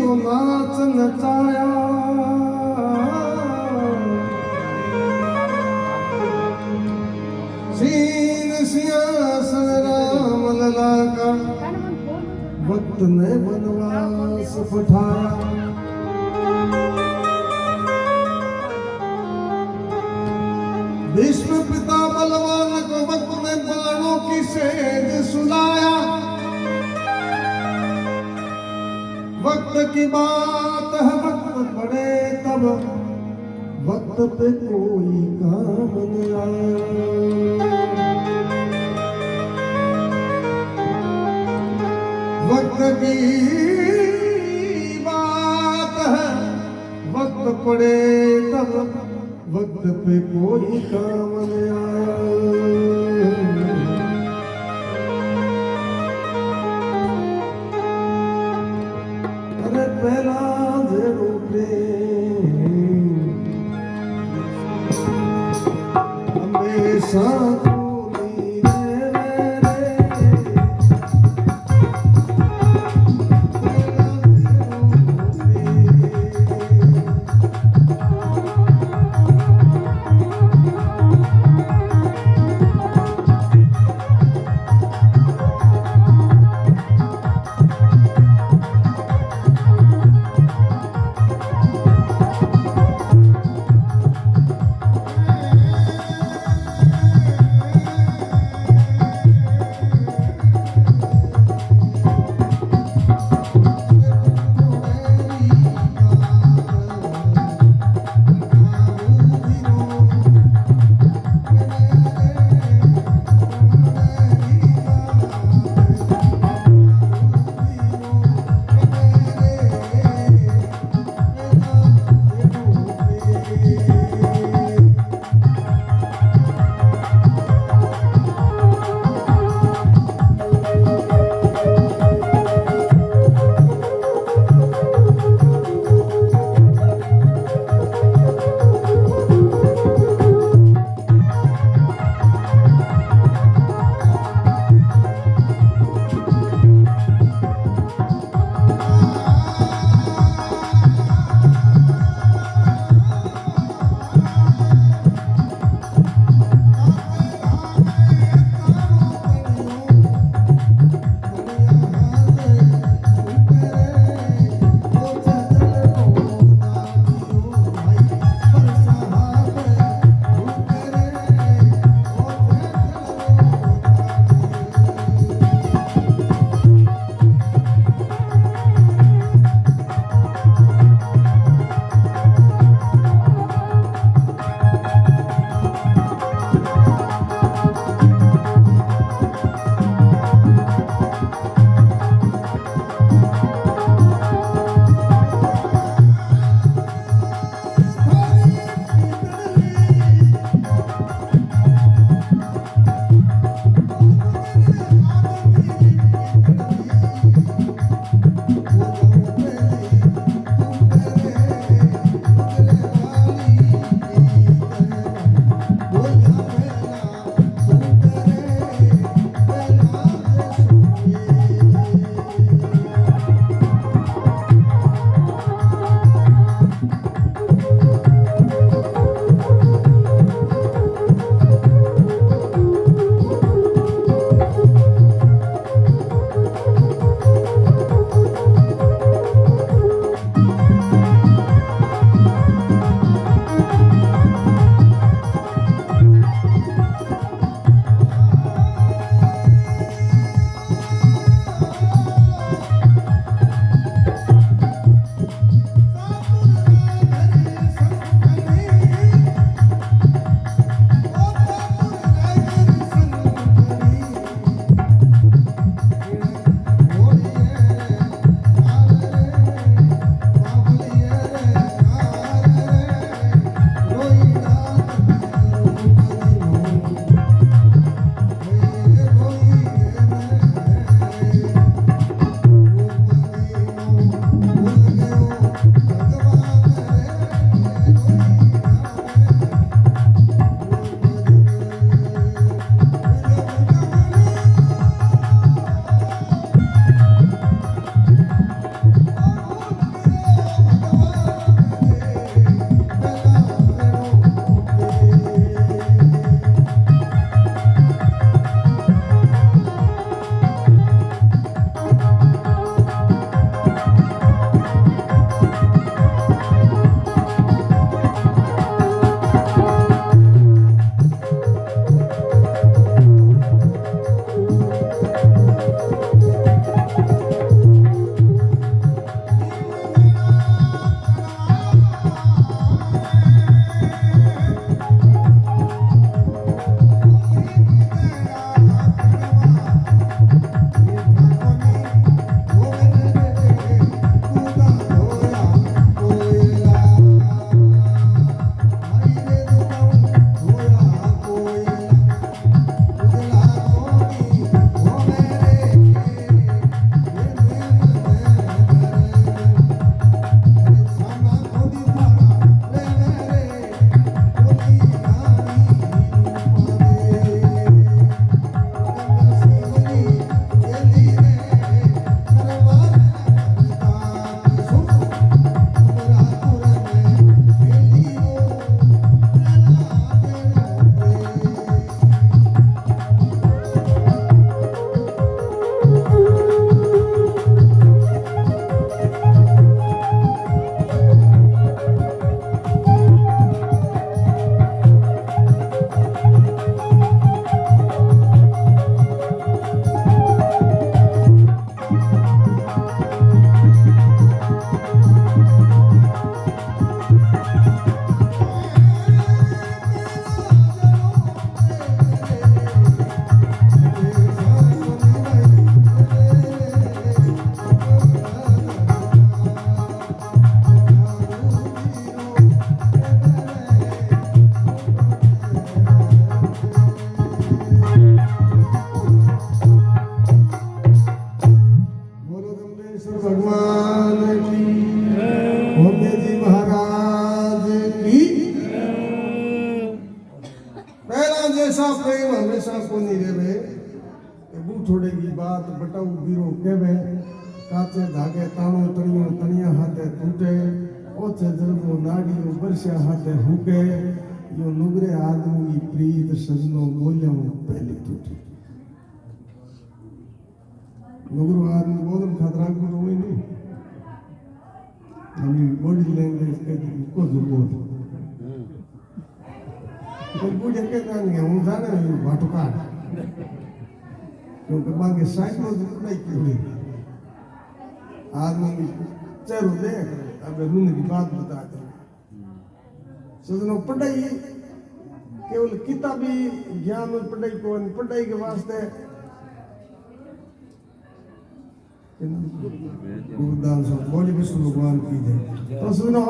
तो नाच नचाया, सीन सिंहासन राम लला का, वक्त ने वनवास पठाया। भीष्म पिता बलवान को वक्त ने बाणों की सेज सुलाया। वक्त की बात है वक्त पड़े तब, वक्त पे कोई काम न आया। वक्त की बात है वक्त पड़े तब, वक्त पे कोई काम न आया। अरे पहला जेड़ो प्रेम हमेशा थोड़े की बात बटाऊ बीरो केवे काचे धागे ताणो तणियो तणिया हाथे टूटे ओचे जरबो नाड़ियो बरस्या हाथे हुके यो नुगरे आदमी की प्रीत सजनो बोलियो पहले टूटी नुगरो आदमी बोलम खतरा को रोई नहीं हमें बॉडी लैंग्वेज के को जुबो तो बुढ़े के जाने हूं जाने भाटुका क्योंकि मांगे साइकोलॉजी नहीं की हुई आदमी चलो देख अब रूने की बात बता दे सजनो पढ़ाई केवल किताबी ज्ञान और पढ़ाई को पढ़ाई के वास्ते गुरुदान से बोले विष्णु भगवान की जय तो सुनो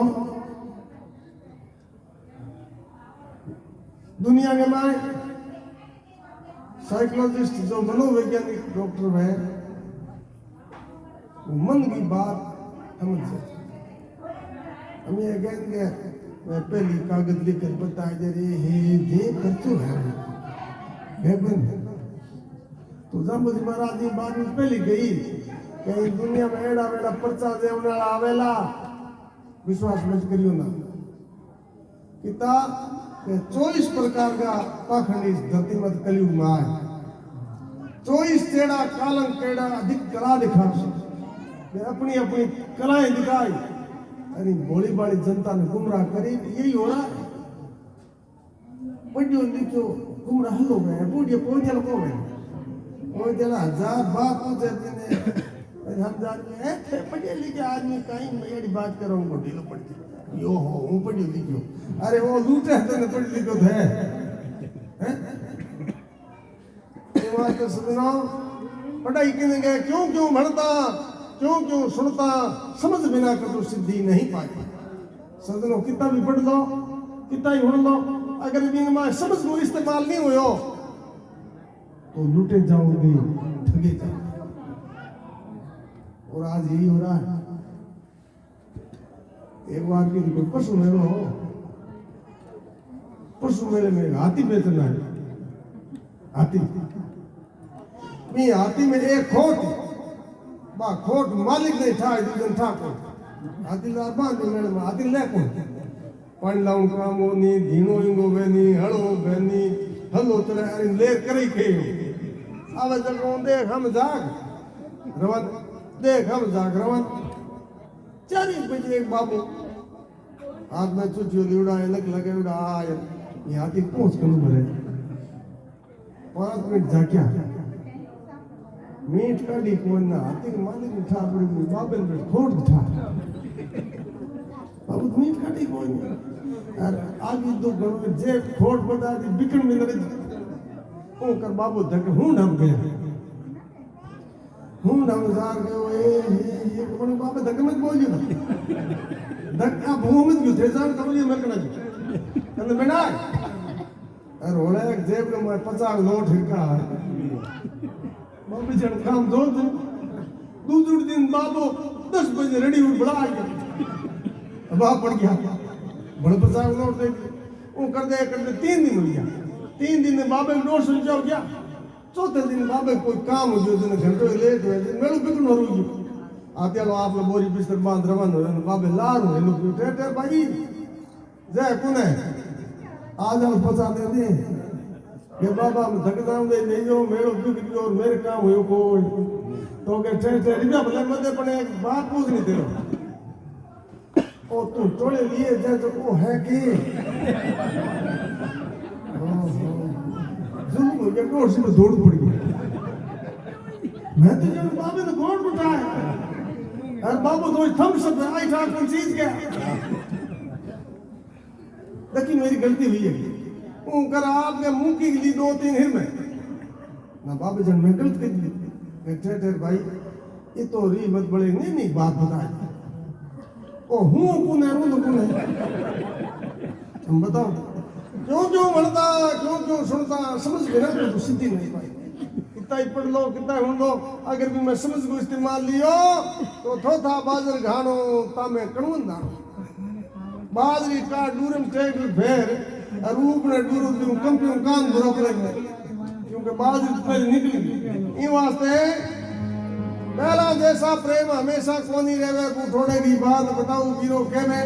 दुनिया के माए साइकोलॉजिस्ट जो मनोवैज्ञानिक डॉक्टर है वो मन की बात समझ सकते हम ये कहेंगे मैं पहली कागज लिखकर बता दे रही है ये करते है बन तो जांबुजी महाराज की बात में पहली गई कहीं दुनिया में एड़ा वेड़ा पर्चा देने वाला आवेला विश्वास मत करियो ना किता 24 प्रकार का पाखंड इस धरती में कलयुग में आए 24 टेढ़ा कालम टेढ़ा अधिक कला दिखा अपनी अपनी कलाएं दिखाई अरे भोली भाली जनता ने गुमराह करी यही हो रहा है पढ़ियो लिखो गुमराह हो गए बूढ़िया पहुंचल को गए पहुंचल 1000 बात पूछे ने हम जान में पढ़िए लिखे आदमी कहीं मेरी बात करो उनको ढीलो पड़ती यो हो हूँ पढ़ियो लिखियो अरे वो लूटे तो ने पढ़ लिखो थे हैं ये बात तो सुनो पढ़ाई करने गए क्यों क्यों भरता क्यों क्यों सुनता समझ बिना कर तो सिद्धि नहीं पाई सजनो कितना भी पढ़ लो कितना ही उड़ लो अगर दिन में समझ को इस्तेमाल नहीं हुयो तो लूटे जाओगे ठगे जाओगे और आज यही हो रहा है एक बार की कोई पशु मेला हो पशु मेले में हाथी बेचना है हाथी में एक खोट बा खोट मालिक नहीं था दूजन था को हाथी ला बांध मेले में हाथी ले को पानी लाऊं काम होनी धीनो इंगो बेनी हलो बेनी हलो तले अरे ले करे के आवे जब देख हम जाग रवन देख हम जाग रवन 4 बजे एक बाबू हाथ में चुटियो लिवड़ा लग लगे उड़ा आया यहाँ की पहुंच कर भरे 5 मिनट जाक्या मीट काटी कौन ना हाथी के मालिक उठा पड़ी बाबे ने खोट उठा बाबू मीट काटी कौन यार आगे दो घरों में जे खोट बता दी बिकन में लगे ओ कर बाबू धके हूं ढम गया हूं ढम जार गयो ए कोन बाबे धके मत बोलियो धक्का भूमि में थे जान कबली मत करना कहने बेटा अरे होले एक जेब में 50 नोट हिका बाबू जन काम दो दिन दूसरे दिन बाबू 10 बजे रेडी उठ बड़ा आ गया अब आप पड़ गया बड़े 50 नोट दे वो कर दे 3 दिन हो गया 3 दिन में बाबे नोट सुलझाओ गया चौथे दिन बाबे कोई काम हो जो दिन घंटो लेट हुए मेरे बिल्कुल हो रही आते लो आप बोरी बिस्तर बांध रवन हो बाबे लार हो लोग टेटे भाई जय कुने आज हम 50 दे दे કે બાબા ધક જાઉં દે લઈ જાઓ મેળો બીક ગયો મેરે કામ હોય કોઈ તો કે ઠેર ઠેર રીબા ભલે મદે પણ એક બાત પૂછ નહીં તેરો ओ तू टोले लिए जा तो वो है कि जुल्म हो गया कोर्स में दौड़ पड़ गई मैं तो जब बाबे ने गोड़ उठाया और बाबू तो थम सब आई था कोई चीज क्या लेकिन मेरी गलती हुई है वो कर आपने मुंह की ली 2-3 हिर में ना बाबू जन मैं गलत कर दी ठहर ठहर भाई ये तो री मत बड़े नहीं बात बता ओ हूँ कौन है रू कौन है तुम बताओ क्यों क्यों बढ़ता क्यों सुनता समझ गए ना तो सिद्धि नहीं पाई कितना ही पढ़ लो कितना ही लो अगर भी मैं समझ को इस्तेमाल लियो तो थोथा बाजर घानो तामे कणवन दानो बाजरी का डूरम टेक भेर रूप ने डूरू दियो कंपियों कान बुरा पड़ेंगे क्योंकि बाजरी पहले निकली ये वास्ते पहला जैसा प्रेम हमेशा कोनी रेवे थोड़े की बात बताऊं वीरो के में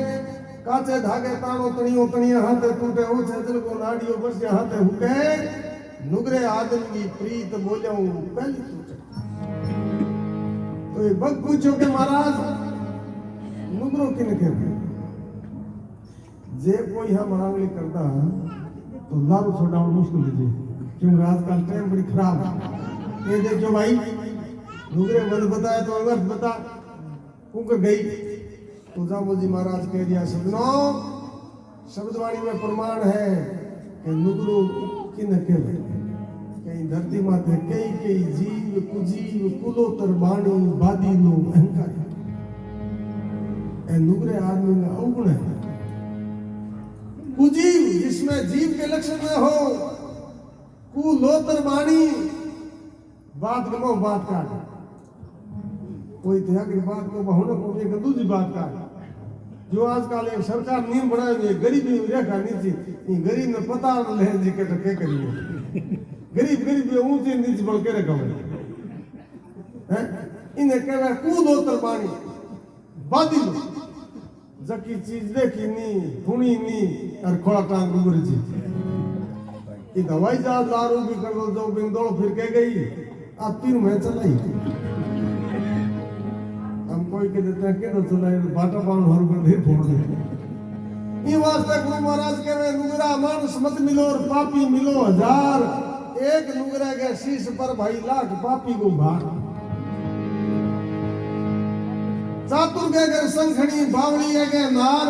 काचे धागे ताणो तणियो तणिया हाथे टूटे ओ छेजल को नाड़ियो बस हाथे हुके नुगरे आदम की प्रीत बोलऊं पहली टूटे तो ये भक्त पूछो के महाराज नुगरो किने के जे कोई हम आंगली करता तो लारू छोड़ाना मुश्किल है क्योंकि आजकल टाइम बड़ी खराब है ये देखो भाई दूसरे मन बताया तो अनर्थ बता कुकर गई तुलजामो जी महाराज कह दिया सुनो शब्दवाणी में प्रमाण है कि नुगरो किन के कहीं धरती माते कई जीव कुजीव कुलोतर बाणी बादी लो अहंकारी ए नुगरे आदमी में अवगुण है कुजीव जिसमें जीव के लक्षण में हो कुलोतर बाणी बात गमो बात काट कोई त्याग की बात को बहुना को एक दूसरी बात का जो आजकल एक सरकार नियम बनाए हुए गरीबी रेखा नीचे ये गरीब ने पता ले जी के टके करिए गरीब ऊंचे नीचे बढ़ के रखा है इन्हें कहना कूद होतर पानी बादी लो जकी चीज देखी नहीं धुनी नहीं और खोला टांग गुबर जी ये दवाई जहाज लारू भी कर दो जो बिंदोड़ फिर के गई आप 3 महीने चलाई कोई के देते हैं केनो चलाए बाटा पाउन हर पर ढेर फोड़ दे ये वास्ते गुरु महाराज कह रहे नुगरा मानुष मत मिलो और पापी मिलो 1000 एक नुगरा के शीश पर भाई लाख पापी को भार चातुर के अगर संखणी बावली है के नार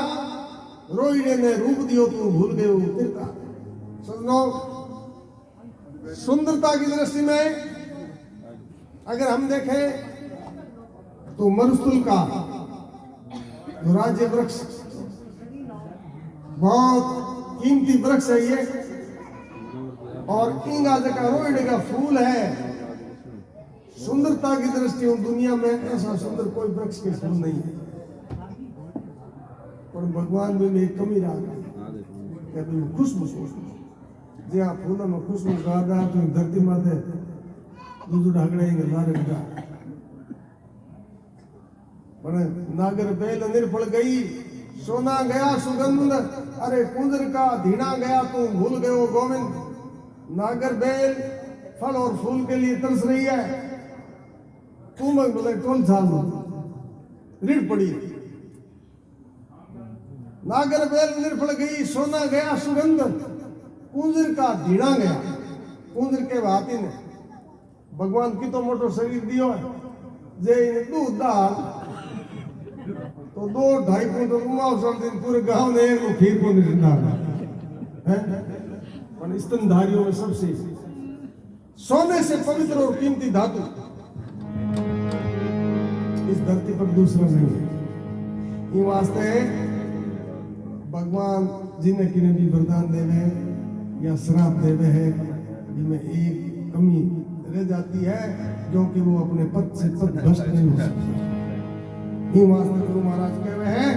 रोईने ने रूप दियो तू भूल गयो तिरका सुनो सुंदरता की दृष्टि में अगर हम देखें तो मरुस्थल का जो राज्य वृक्ष बहुत कीमती वृक्ष है ये और इंगा का रोहिणी का फूल है सुंदरता की दृष्टि दुनिया में ऐसा सुंदर कोई वृक्ष के फूल नहीं है पर भगवान में एक कमी रहा खुशबू जी हाँ फूलों में खुशबू गादा तो धरती माते दूध ढाकड़ेंगे लारे का नागर बेल निर्फल गई सोना गया सुगंध अरे कुंजर का धीना गया तू भूल गयो गोविंद नागर बेल फल और फूल के लिए तरस रही है तू मैं बोले टोल साल रीढ़ पड़ी नागर बेल निर्फल गई सोना गया सुगंध कुंजर का धीना गया कुंजर के हाथी ने भगवान की तो मोटो शरीर दियो है जे दूध दाल तो 2-2.5 क्विंटल उमाव सब दिन पूरे गांव ने एक खीर को नहीं डाला है पर स्तनधारियों में सबसे सोने से पवित्र और कीमती धातु इस धरती पर दूसरा नहीं है ये वास्ते भगवान जिन्हें किन्हें भी वरदान देवे या श्राप देवे है जिनमें एक कमी रह जाती है जो कि वो अपने पद से पद भ्रष्ट नहीं हो सकते गुरु महाराज कह रहे हैं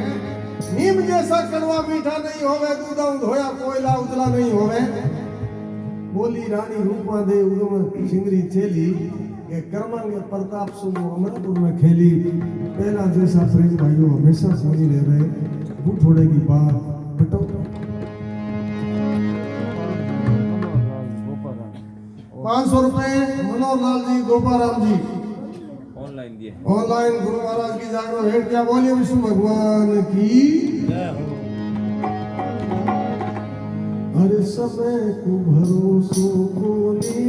नीम जैसा कड़वा मीठा नहीं होवे दूधा धोया कोयला उजला नहीं होवे बोली रानी रूपा दे उदम सिंगरी चेली के कर्मांगे प्रताप सुनो अमरपुर में खेली पहला जैसा प्रेम भाइयों हमेशा समझी रह रहे थोड़े की बात बटो 500 रुपए मनोहर लाल जी गोपाराम जी ऑनलाइन दिए। ऑनलाइन गुरु महाराज की जागरण भेंट क्या बोलिए विष्णु भगवान की हर समय को भरोसो बोले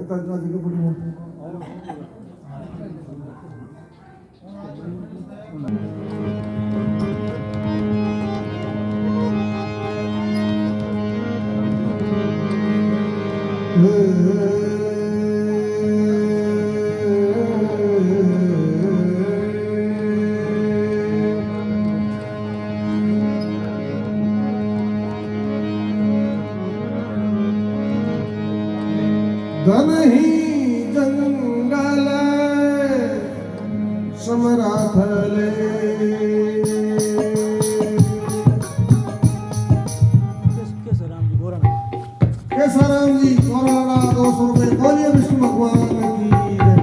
करता जगह पड़ी धन ही जंगल समराथले केसाराम जी कोरोना 200 रुपए बोलिए विष्णु भगवान की जय।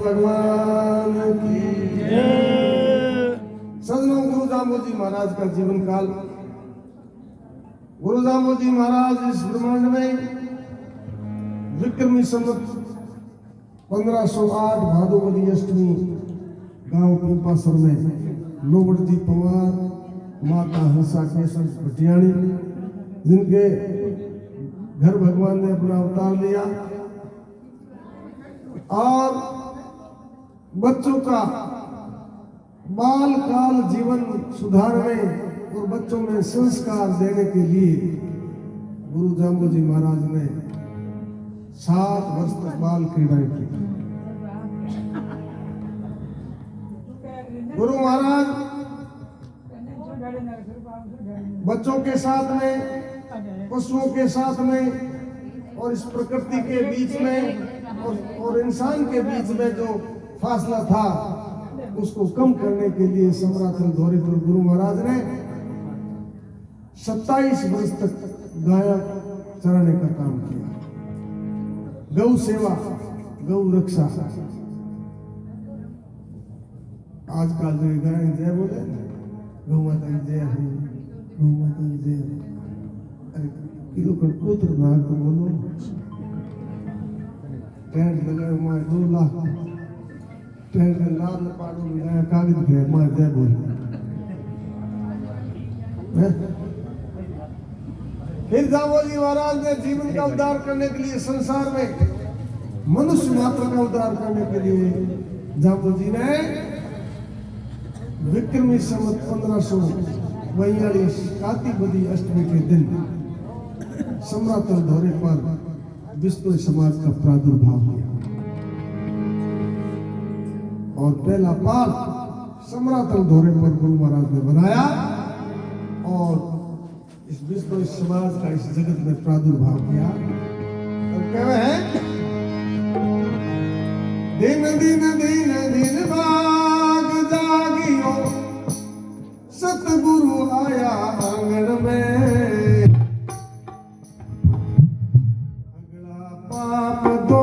भगवान की सदनों गुरु दामोदर जी महाराज का जीवन काल। गुरु दामोदर जी महाराज इस ब्रह्मांड में विक्रमी संवत 1508 भादोवदी अष्टमी गांव पिंपासर में लोबड़ जी पवार, माता हंसा केसर भटियाणी, जिनके घर भगवान ने अपना अवतार लिया और बच्चों का बाल काल जीवन सुधारने और बच्चों में संस्कार देने के लिए गुरु दामोदर जी महाराज ने 7 वर्ष तक बाल क्रीड़ाएं की। गुरु महाराज बच्चों के साथ में, पशुओं के साथ में और इस प्रकृति के बीच में और इंसान के बीच में जो फासला था उसको कम करने के लिए समराथल दौरे पर गुरु महाराज ने 27 वर्ष तक गाय चराने का काम किया। गौ सेवा, गौ रक्षा। आजकल जो गाय जय बोले, गौ माता की जय हरि, गौ माता की जय। अरे किलो कर पुत्र भाग तो बोलो टेंट लगाए मार 2 लाख टेंट लाल पाड़ो लगाया कागज गए मार जय बोल फिर जामोजी महाराज ने जीवन का उद्धार करने के लिए संसार में मनुष्य मात्र का उद्धार करने के लिए जामोजी ने विक्रमी संवत 1542 कार्तिक बदी अष्टमी के दिन सम्रातल दौरे पर विष्णु समाज का प्रादुर्भाव किया और पहला पाठ सम्रातल दौरे पर गुरु महाराज ने बनाया और इस विष्णु समाज का इस जगत में प्रादुर्भाव किया और कहे हैं दिन दिन दिन दिन बाग जागियो सतगुरु आया आंगन में अगला पाप दो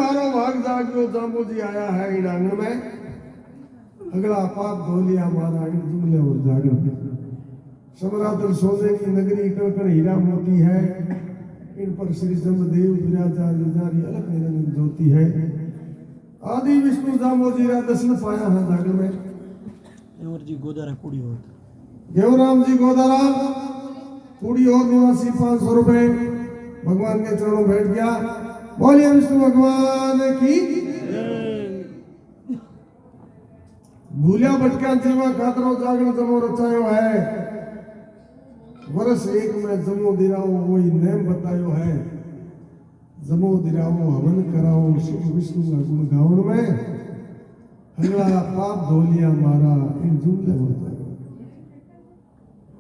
बारो भाग जागो जाम्बो जी आया है इन आंगन में, अगला पाप धो लिया मारा इन जुमले और जागर में। समरातल सोने की नगरी कड़कड़ हीरा मोती है, इन पर श्री जमदेव विराजा जारी अलग निरंजन ज्योति है। आदि विष्णु जाम्बो जी रा दर्शन पाया है जागर में। देवर जी गोदारा कुड़ी होत देवराम जी गोदारा कुड़ी और निवासी 500 रुपए भगवान के चरणों बैठ गया। बोलिए विष्णु भगवान की। भूलिया भटका जीवा खातरो जागरण जमो रचायो है। वर्ष एक में जमो दिराओ वही नेम बतायो है। जमो दिराओ हवन कराओ शिव विष्णु का गुण गावन में, हगला पाप धो लिया मारा इन जुमले होता है।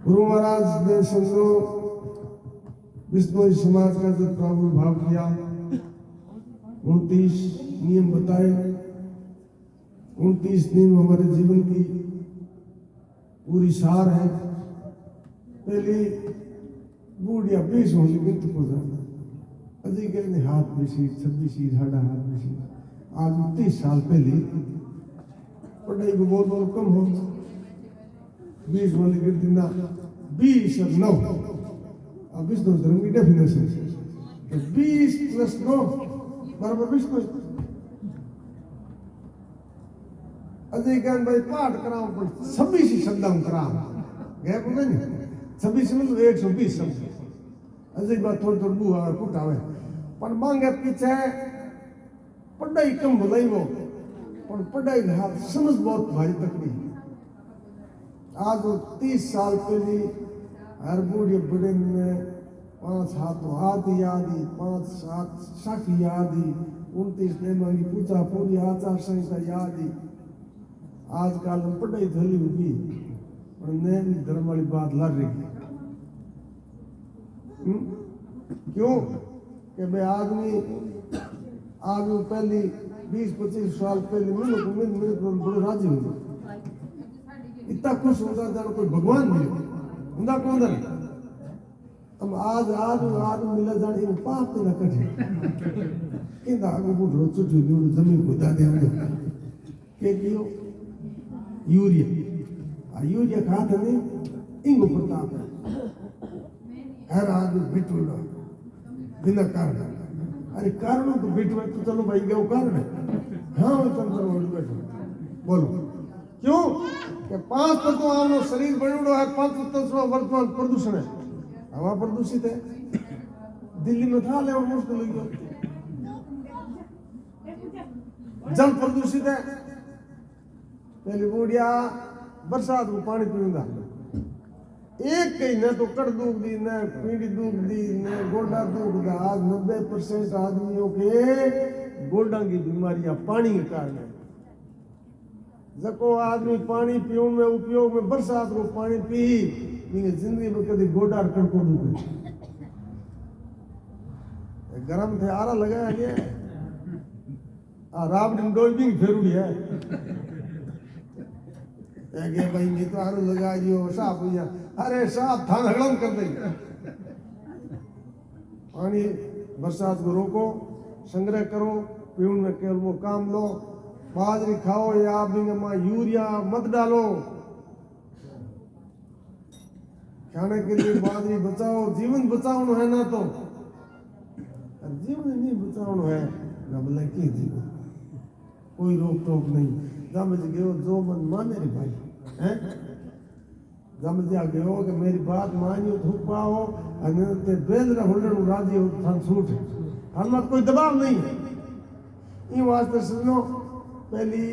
गुरु महाराज ने संतों विष्णु समाज का जब प्रादुर्भाव किया, 29 नियम बताए। 29 नियम हमारे जीवन की पूरी सार है। पहले बूढ़िया 20 होने की तो जाना अजी कहने हाथ बेसी 26 साढ़ा हाथ बेसी। आज 30 साल पहले पढ़ाई को बहुत कम हो 20 वाली गिनती ना 20 और 9 अब विष्णु धर्म की डेफिनेशन 20 + 9 बराबर विष्णु। अजय ज्ञान भाई पाठ कराओ पर 26 ही शब्द कराओ गए को नहीं 26 मतलब 120 शब्द। अजय बात थोड़ी थोड़ी बुआ फुटावे पर मांगे पीछे पढ़ाई कम भलाई वो और पढ़ाई हाथ समझ बहुत भारी तकलीफ। आज 30 साल पहले हर बूढ़े बड़े में 5 हाथों आदि आदि 5 7 साखी आदि 29 ने मांगी पूजा पूरी आचार संहिता यादी। आजकल पढ़ाई थली होगी और नैन धर्म वाली बात लड़ रही। क्यों कि भाई आदमी पहले 20-25 साल पहले मेरे को बड़े राजी हो इतना खुश होता जानो कोई भगवान मिले उनका कौन है। अब आज मिला जाने इन पाप ना कटे इंदा आगे बुढ़ो चुटू न्यूड जमीन को दादे के कियो यूरिया खाते ने इंगो प्रताप हर आदमी बिटूड़ा बिना कारण। अरे कारण तो बिटू तो चलो भाई गया कारण है। हाँ चंद्र बैठो बोलो क्यों कि 5 तत्व आवनो शरीर बणियोड़ो है। 5 तत्व वर्तमान प्रदूषण है। हवा प्रदूषित है। दिल्ली में था ले और मुश्किल हो गया। जल प्रदूषित है। पहले बूढ़िया बरसात को पानी पीऊंगा एक कहीं न तो कड़ दूध दी न पीढ़ी दूध दी न गोडा दूध दा। आज 90% आदमियों के गोडा की बीमारियां पानी के कारण है। जको आदमी पानी पीने में उपयोग में बरसात को पानी पी जिंदगी में कभी गोडा कड़को दूध गरम थे आरा लगाया गया राबड़ी डोई भी फेरुड़ी है भाई नहीं तो आरो लगा दियो साफ भैया। अरे साफ थान हड़म कर देंगे। पानी बरसात को रोको संग्रह करो पीने में केवल वो काम लो। बाजरी खाओ या यूरिया मत डालो। खाने के लिए बाजरी बचाओ। जीवन बचाओ है ना तो जीवन नहीं बचाओ है ना भले की जीवन कोई रोक टोक नहीं। समझ गए जो मन माने रे भाई हैं समझ गए कि मेरी बात मानियो धूप पाओ अनंत बेल होल्डर राजी हो थान सूट हम मत कोई दबाव नहीं है। ये वास्ते सुनो पहली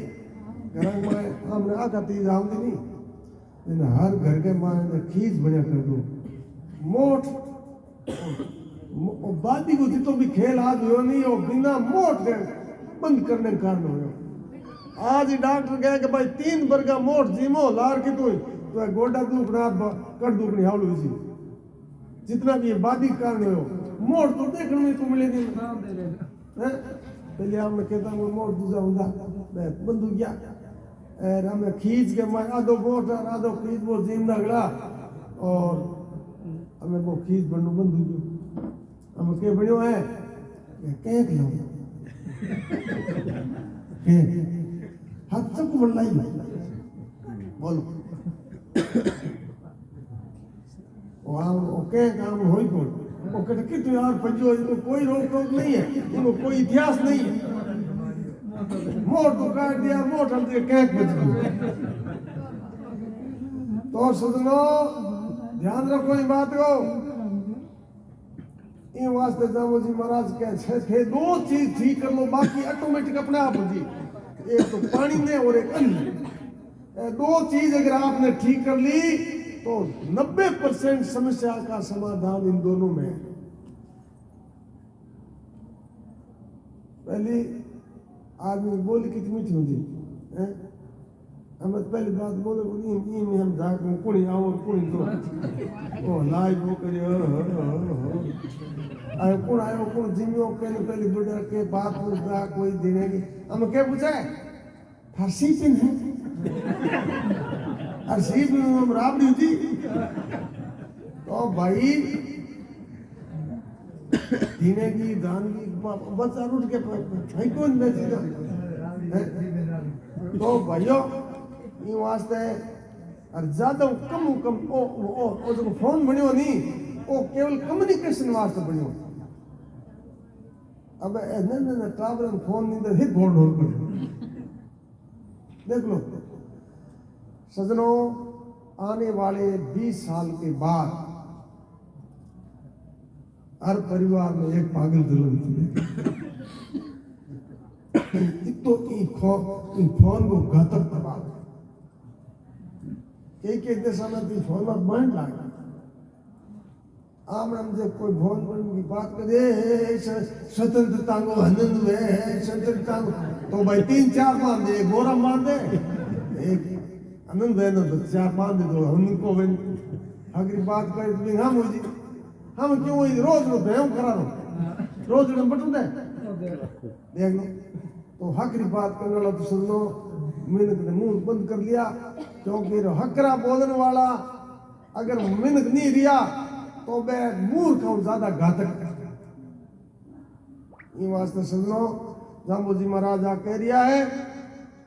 घर में हमने आका तीज आमदी नहीं इन हर घर के मां ने खींच बढ़िया कर दो मोट बादी को तो भी खेल आज हो नहीं हो बिना मोट के बंद करने के कारण हो। आज ही डॉक्टर कहे कि भाई 3 बरगा मोट जीमो लार की तो गोडा दुखना कट दुखनी हावल हुई जितना भी बादी कारण हो मोट तो देखने में तो मिले नहीं पहले हमने कहता हूँ मोट दूसरा होता बंदू गया हमें खींच के मैं आधो मोट आधो खींच वो जिंदा गड़ा और हमें वो खींच बनू बंदू हमें के बनो है कह लो के हाथ सब को बढ़ लाई बोलो वहाँ ओके काम होई कौन वो कहते कि तू यार पंजो इनको कोई रोक टोक नहीं है, इनको कोई इतिहास नहीं है, मोट तो काट दिया मोट हम दिए कैंक बच गई। तो सजनों ध्यान रखो इन बात को, इन वास्ते जामो जी महाराज कहे थे दो चीज ठीक कर लो बाकी ऑटोमेटिक अपने आप हो जी, एक तो पानी में और एक अन्न, दो चीज अगर आपने ठीक कर ली तो 90% समस्या का समाधान इन दोनों में है। पहली आदमी बोली कितनी मीठी होती है, हम पहली बात बोले नहीं हम जाक में कुणी आओ कुणी तो ओ लाइव वो करे आयो कौन आयो कौन जिम्यो पहली बुढ़ा के बात पूछता कोई देने की हम क्या पूछा है फारसी पिन है फारसी पिन हम राबड़ी जी तो भाई दीने की दान की बच्चा उठ के भाई कौन बेची तो भाइयों ये वास्ते और ज्यादा कम ओ जो फोन बनियो नहीं वो केवल कम्युनिकेशन वास्ते बनियो, अब न ट्रैवल फोन नहीं तो हिट बोर्ड हो देख लो सजनों आने वाले 20 साल के बाद हर परिवार में एक पागल जरूर तो फोन को घातक तबाह एक देशा में फोन में बंद लागे आम हमसे कोई फोन पर की बात करे स्वतंत्रता को आनंद है स्वतंत्रता तो भाई 3-4 मान दे गोरा मान दे एक आनंद है ना तो 4-5 दे दो हमको अगर बात करे हम हो जी हम क्यों रोज रोज हम करा रहो रोज बटू दे देख लो तो हकरी बात करने वाला तो सुन लो मिनक ने मुंह बंद कर लिया क्योंकि हकरा बोलने वाला अगर मिनक नहीं रिया तो मैं मूर्ख हूं ज्यादा घातक ये वास्ते सुन लो जाम्बू जी महाराज कह रिया है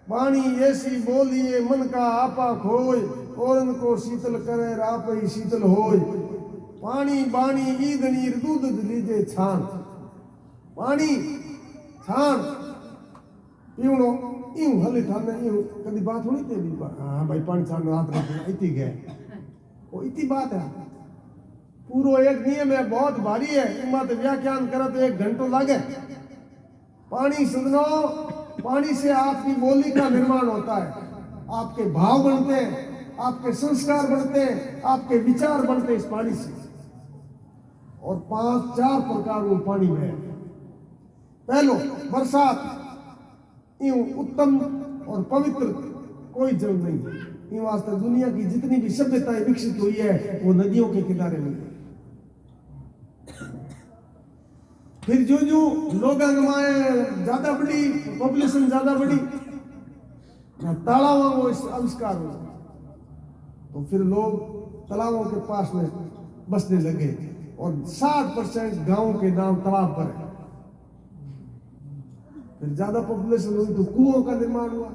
पानी ऐसी बोलिए मन का आपा खोय और इनको शीतल करे आप ही शीतल होय पानी बाणी ईद नीर दूध लीजे छान पानी छान पीवणो यूं हले थाने यूं कभी बात होनी थी हाँ भाई पानी छान रात रखना इतनी गए वो इतनी बात है पूरो एक नियम है बहुत भारी है इमात व्याख्यान करा तो 1 घंटो लागे पानी सदनो पानी से आपकी बोली का निर्माण होता है आपके भाव बनते हैं आपके संस्कार बनते हैं आपके विचार बनते हैं इस पानी से और 5-4 प्रकार वो पानी में है पहलो बरसात यूं उत्तम और पवित्र कोई जल नहीं इन वास्ते दुनिया की जितनी भी सभ्यताएं विकसित हुई है वो नदियों के किनारे में फिर जो जो लोग ज्यादा बड़ी पॉपुलेशन ज्यादा बड़ी तालाबों को आविष्कार हो तो फिर लोग तालाबों के पास में बसने लगे और 60% गांव के नाम तालाब पर है फिर ज्यादा पॉपुलेशन हुई तो कुओं का निर्माण हुआ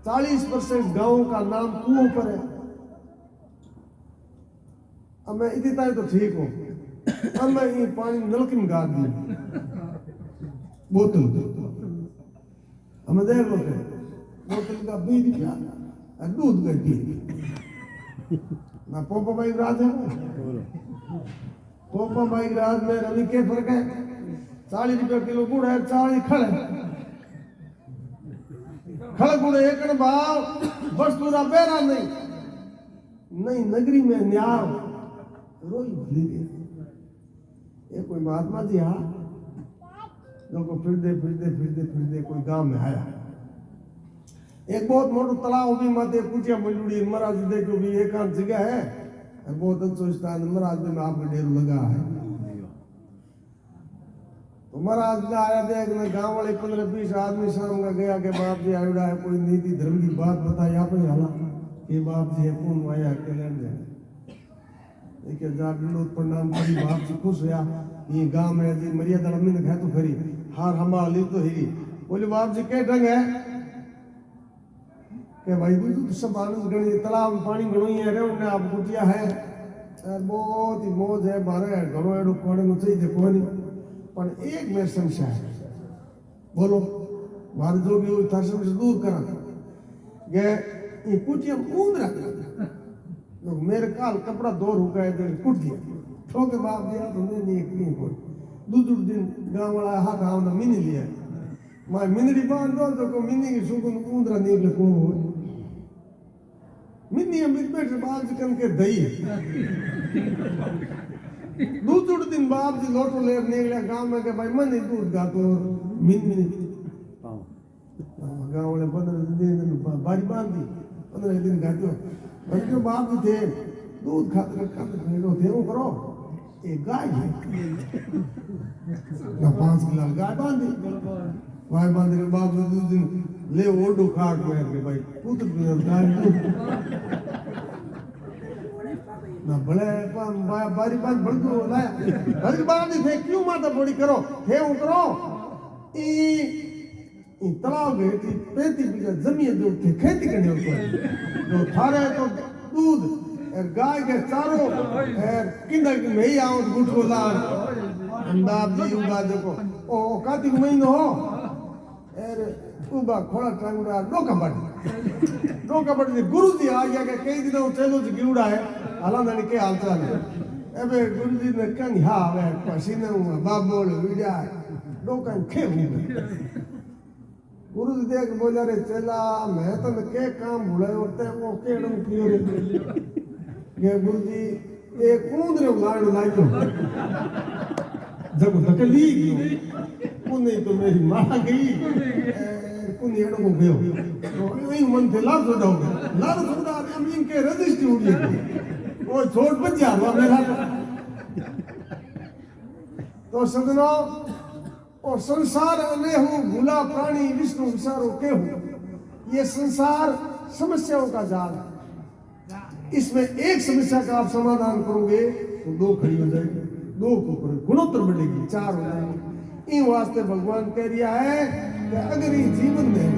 40% गांव का नाम कुओं पर है अब मैं इतनी तारीख तो ठीक हूं अब मैं ये पानी नलकी में गाड़ दी बोतल हम देख लो बोतल का 20 रुपया दूध का 20 ना पोपा भाई राज है पोपा भाई राज में रवि के फर्क है 40 रुपया किलो गुड़ है 40 खड़ है खड़ गुड़ एक भाव बस पूरा बेरा नहीं नगरी में न्याय रोज भली ये कोई महात्मा जी हाँ लोग फिरते कोई गांव में आया एक बहुत मोटो तालाब भी माते पूछिया मजूड़ी महाराज देखो भी एकांत जगह है बहुत अच्छा स्थान महाराज में आपका डेरू लगा है तो महाराज का आया देख मैं गांव वाले 15-20 आदमी शाम का गया के बाप जी आयुड़ा है कोई नीति धर्म की बात बताई आप हाला ये बाप जी है कौन आया कल्याण जाए एक हजार विनोद प्रणाम करी बाप जी खुश हुआ ये गांव में जी मर्यादा में है तो खरी हार हमारा ली तो ही बोले बाप जी के ढंग है के भाई तू तो सब आनंद गणी तालाब में पानी गणो ही है रे उन्हें आप कुटिया है यार बहुत ही मौज है मारे घणो एडो कोने नु चाहिए कोनी पर एक मेरे संशय है बोलो मारे जो भी हुई थार से दूर करा गए ये कुटिया ऊंद रखा लोग मेरे काल कपड़ा दो रुका है कुट दिया तो के बाप दिया तुमने नहीं एक नहीं कोई दूसरे दिन गांव वाला हाथ आउंदा मिनी लिया मैं मिनड़ी बांध दो तो को मिनी की सुकुन ऊंदरा निकले को मिनी अमित बैठ बाप जी कन के दई दूसरे दिन बाप जी लोटो ले निकले गांव में के भाई मन नहीं दूध गा तो मिनी गांव वाले 15 दिन बारी बांध दी 15 दिन गातो उनके बाप जी थे दूध खाते खाते थे वो करो एक गाय है ना 5 किलो गाय बांधी गाय बांध के बाप ने 2 दिन ले ओडो खाट में के भाई पुत्र गाय ना भले बारी बांध बड़को लाया हर बाप जी थे क्यों माता बड़ी करो थे वो करो ई तालाब है 35 बीघा जमीन जो थे खेती करने को जो थारे तो दूध गाय के चारों किंदर की मैं आऊं गुठो लान अंदाज जी उगा देखो ओ कार्तिक महीनो हो अरे उबा खोला टांगड़ा डोका बट गुरुजी आ गया के कई दिनों चलो जी गिरुड़ा है हालांकि के हाल चाल है एबे गुरुजी ने कन हा वे पसीने बाबोल विड़ा डोका खे हुए गुरुजी देख बोला रे चला मैं तो के काम भूले होते वो केड़म कियो रे ये गुरुजी एक ऊंदरे उलाड़ लाइयो जब धकली गयो उन्हें तो मेरी मां गई कुन एड़ो को गयो तो इन मन थे लाभ सोडा हो गया लाभ सोडा अमीन के रजिस्ट्री उड़ी गई वो छोड़ बच जा मेरा तो सदनो और संसार अनेहु भूला प्राणी विष्णु विचारो केहू ये संसार समस्याओं का जाल है इसमें एक समस्या का आप समाधान करोगे तो 2 खड़ी हो जाएगी 2 को करोगे गुणोत्तर बढ़ेगी 4 हो जाएगी इन वास्ते भगवान कह रिया है कि अगर ये जीवन में